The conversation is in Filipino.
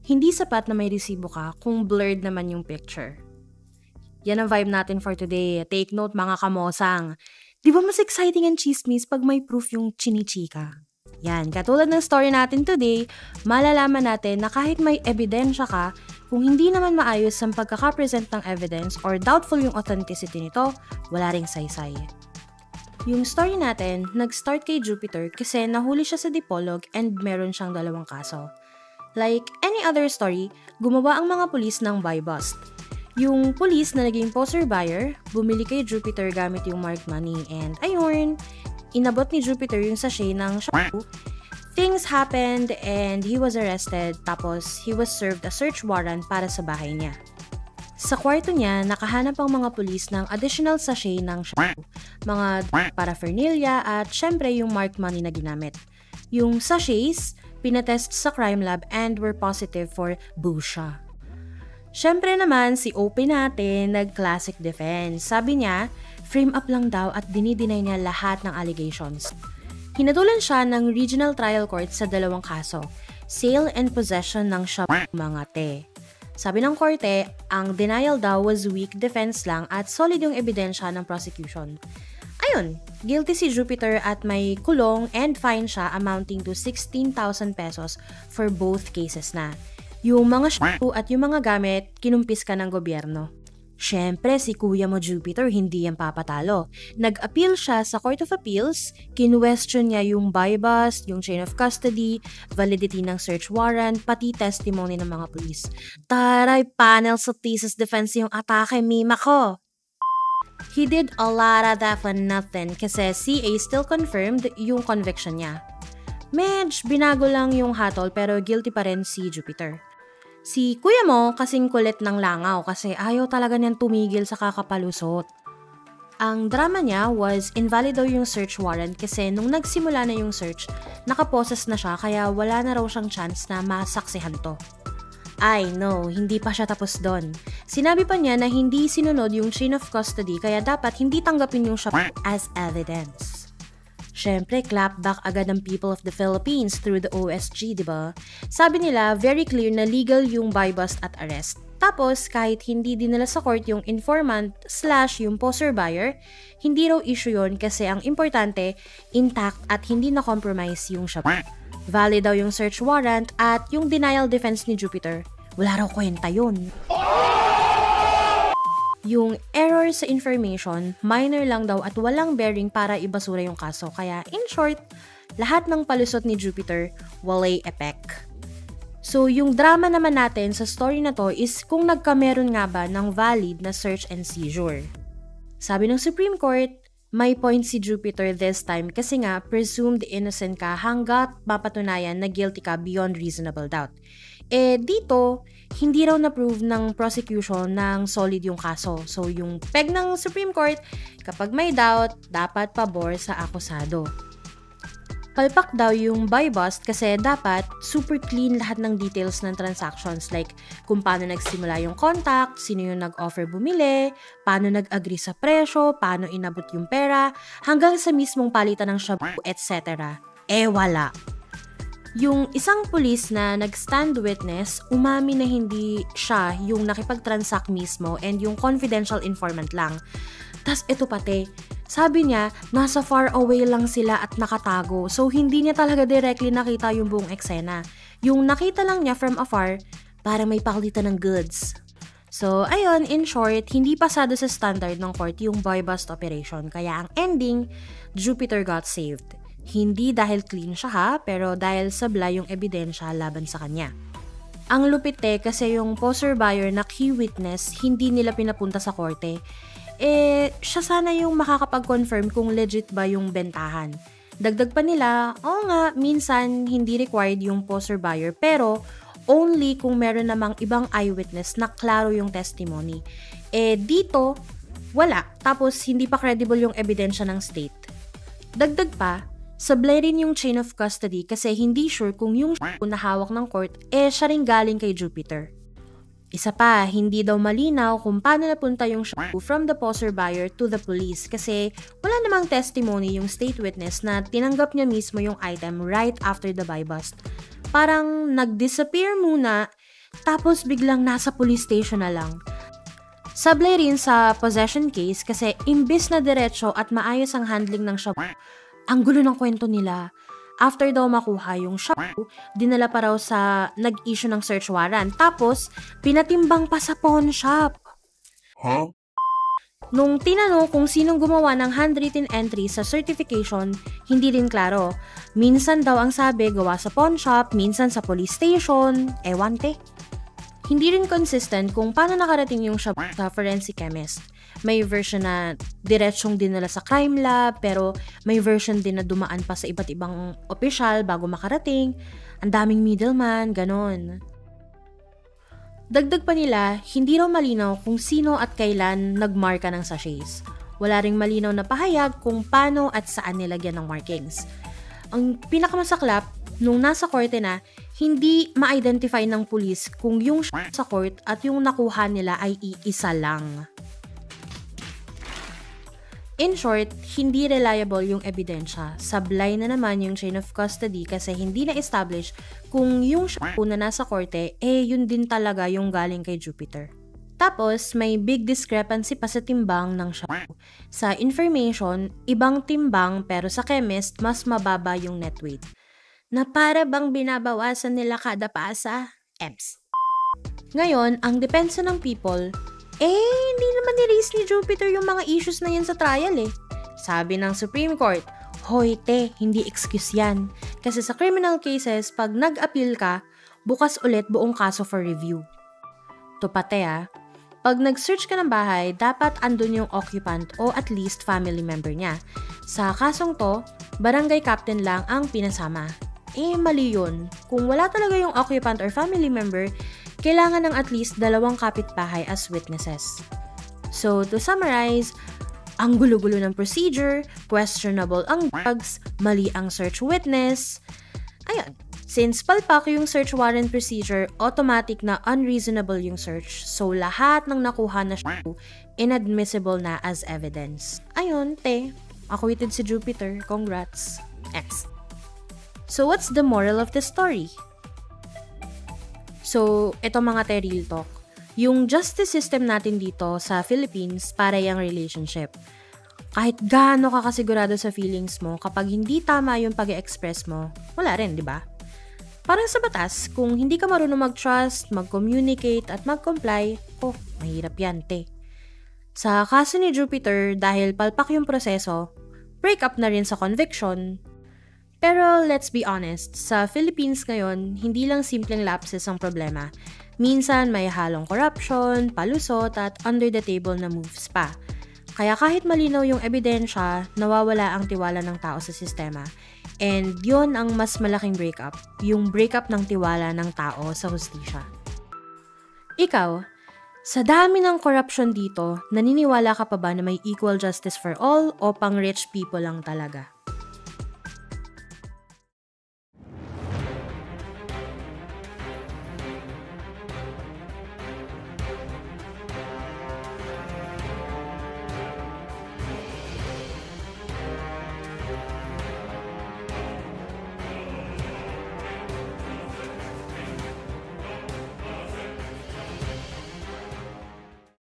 Hindi sapat na may resibo ka kung blurred naman yung picture. Yan ang vibe natin for today. Take note mga kamosang. Di ba mas exciting ang chismis pag may proof yung chinichika? Yan, katulad ng story natin today, malalaman natin na kahit may ebidensya ka, kung hindi naman maayos ang pagkakapresent ng evidence or doubtful yung authenticity nito, wala ring saysay. Yung story natin, nag-start kay Jupiter kasi nahuli siya sa Dipolog and meron siyang 2 kaso. Like any other story, gumawa ang mga pulis ng buy bust. Yung pulis na naging poser buyer, bumili kay Jupiter gamit yung marked money and ayun, inabot ni Jupiter yung sachet ng shampoo. Things happened and he was arrested tapos he was served a search warrant para sa bahay niya. Sa kwarto niya, nakahanap ang mga pulis ng additional sachet ng shampoo, mga paraphernalia at syempre yung marked money na ginamit. Yung sachets, pinatest sa crime lab and were positive for busha. Syempre naman, si OP natin nag-classic defense. Sabi niya, frame up lang daw at dinideny niya lahat ng allegations. Hinatulan siya ng Regional Trial Court sa 2 kaso, sale and possession ng shampoo mga te. Sabi ng korte, ang denial daw was weak defense lang at solid yung ebidensya ng prosecution. Ayun, guilty si Jupiter at may kulong and fine siya amounting to 16,000 pesos for both cases na. Yung mga shampoo at yung mga gamit, kinumpis ka ng gobyerno. Syempre, si kuya mo Jupiter hindi yan papatalo. Nag-appeal siya sa Court of Appeals, kinwestiyon niya yung buy bust, yung chain of custody, validity ng search warrant, pati testimony ng mga pulis. Taray, panel sa thesis defense yung atake, mima ko! He did a lot of that for nothing kasi CA still confirmed yung conviction niya. Medj, binago lang yung hatol pero guilty pa rin si Jupiter. Si kuya mo kasing kulit ng langaw kasi ayaw talaga niyang tumigil sa kakapalusot. Ang drama niya was invalid daw yung search warrant kasi nung nagsimula na yung search, nakaposes na siya kaya wala na raw siyang chance na masaksihan to. I know, hindi pa siya tapos doon. Sinabi pa niya na hindi sinunod yung chain of custody kaya dapat hindi tanggapin yung shampoo as evidence. Syempre, clapback agad ng people of the Philippines through the OSG, diba? Sabi nila, very clear na legal yung buy bust at arrest. Tapos, kahit hindi dinala sa court yung informant / yung poser buyer, hindi raw issue yun kasi ang importante, intact at hindi na-compromise yung shampoo. Valid daw yung search warrant at yung denial defense ni Jupiter. Wala raw kwenta yun. Yung error sa information, minor lang daw at walang bearing para ibasura yung kaso. Kaya in short, lahat ng palusot ni Jupiter, walay epek. So yung drama naman natin sa story na to is kung nagkameron nga ba ng valid na search and seizure. Sabi ng Supreme Court, may point si Jupiter this time kasi nga presumed innocent ka hanggat mapatunayan na guilty ka beyond reasonable doubt. Dito, hindi raw na-prove ng prosecution ng solid yung kaso. So, yung peg ng Supreme Court, kapag may doubt, dapat pabor sa akusado. Palpak daw yung buy bust kasi dapat super clean lahat ng details ng transactions like kung paano nagsimula yung contact, sino yung nag-offer bumili, paano nag-agree sa presyo, paano inabot yung pera, hanggang sa mismong palitan ng shampoo, etc. Wala. Yung isang pulis na nag-stand witness, umami na hindi siya yung nakipag-transact mismo and yung confidential informant lang. Tas ito pati, sabi niya, nasa far away lang sila at nakatago so hindi niya talaga directly nakita yung buong eksena. Yung nakita lang niya from afar, para may pakalitan ng goods. So ayun, in short, hindi pasado sa standard ng court yung buy bust operation kaya ang ending, Jupiter got saved. Hindi dahil clean siya ha, pero dahil sabla yung ebidensya laban sa kanya. Ang lupite kasi yung poser buyer na key witness, hindi nila pinapunta sa korte. Siya sana yung makakapag-confirm kung legit ba yung bentahan. Dagdag pa nila, oo nga, minsan hindi required yung poser buyer, pero only kung meron namang ibang eyewitness na klaro yung testimony. Dito, wala. Tapos hindi pa credible yung ebidensya ng state. Dagdag pa, sablay rin yung chain of custody kasi hindi sure kung yung na hawak ng court siya rin galing kay Jupiter. Isa pa, hindi daw malinaw kung paano napunta yung shampoo from the poser buyer to the police kasi wala namang testimony yung state witness na tinanggap niya mismo yung item right after the buy bust. Parang nag-disappear muna tapos biglang nasa police station na lang. Sablay rin sa possession case kasi imbis na diretso at maayos ang handling ng shabu, ang gulo ng kwento nila. After daw makuha yung shabu, dinala pa raw sa nag-issue ng search warrant. Tapos, pinatimbang pa sa pawn shop. Huh? Nung tinanong kung sinong gumawa ng handwritten entry sa certification, hindi rin klaro. Minsan daw ang sabi gawa sa pawn shop, minsan sa police station, ewan te. Hindi rin consistent kung paano nakarating yung shabu sa forensic chemist. May version na diretsyong dinala sa crime lab, pero may version din na dumaan pa sa iba't ibang opisyal bago makarating. Ang daming middleman, ganon. Dagdag pa nila, hindi raw malinaw kung sino at kailan nagmarka ng sachets. Wala ring malinaw na pahayag kung paano at saan nilagyan ng markings. Ang pinakamasaklap, nung nasa korte na, hindi ma-identify ng pulis kung yung sa court at yung nakuha nila ay iisa lang. In short, hindi reliable yung ebidensya. Sablay na naman yung chain of custody kasi hindi na-establish kung yung shabu na nasa korte, yun din talaga yung galing kay Jupiter. Tapos, may big discrepancy pa sa timbang ng shabu. Sa information, ibang timbang pero sa chemist, mas mababa yung net weight. Na para bang binabawasan nila kada pasa? Ems. Ngayon, ang depensa ng people, hindi naman ni-raise ni Jupiter yung mga issues na yan sa trial eh. Sabi ng Supreme Court, hoy te, hindi excuse yan. Kasi sa criminal cases, pag nag-appeal ka, bukas ulit buong kaso for review. Tupate pag nag-search ka ng bahay, dapat andun yung occupant o at least family member niya. Sa kasong to, barangay captain lang ang pinasama. Mali yun. Kung wala talaga yung occupant or family member, kailangan ng at least 2 kapitbahay as witnesses. So, to summarize, ang gulo-gulo ng procedure, questionable ang drugs, mali ang search witness. Ayun, since palpak yung search warrant procedure, automatic na unreasonable yung search. So, lahat ng nakuha na shabu, inadmissible na as evidence. Ayun, te, acquitted si Jupiter. Congrats. X. So, what's the moral of the story? So, ito mga te, real talk. Yung justice system natin dito sa Philippines, para yung relationship. Kahit gaano ka kasigurado sa feelings mo, kapag hindi tama yung pag-express mo, wala rin, di ba? Parang sa batas, kung hindi ka marunong mag-trust, mag-communicate, at mag-comply, mahirap yan, te. Sa kaso ni Jupiter, dahil palpak yung proseso, break up na rin sa conviction. Pero let's be honest, sa Philippines ngayon, hindi lang simpleng lapses ang problema. Minsan may halong corruption, palusot at under the table na moves pa. Kaya kahit malinaw yung ebidensya, nawawala ang tiwala ng tao sa sistema. And yun ang mas malaking breakup, yung breakup ng tiwala ng tao sa hustisya. Ikaw, sa dami ng corruption dito, naniniwala ka pa ba na may equal justice for all o pang rich people lang talaga?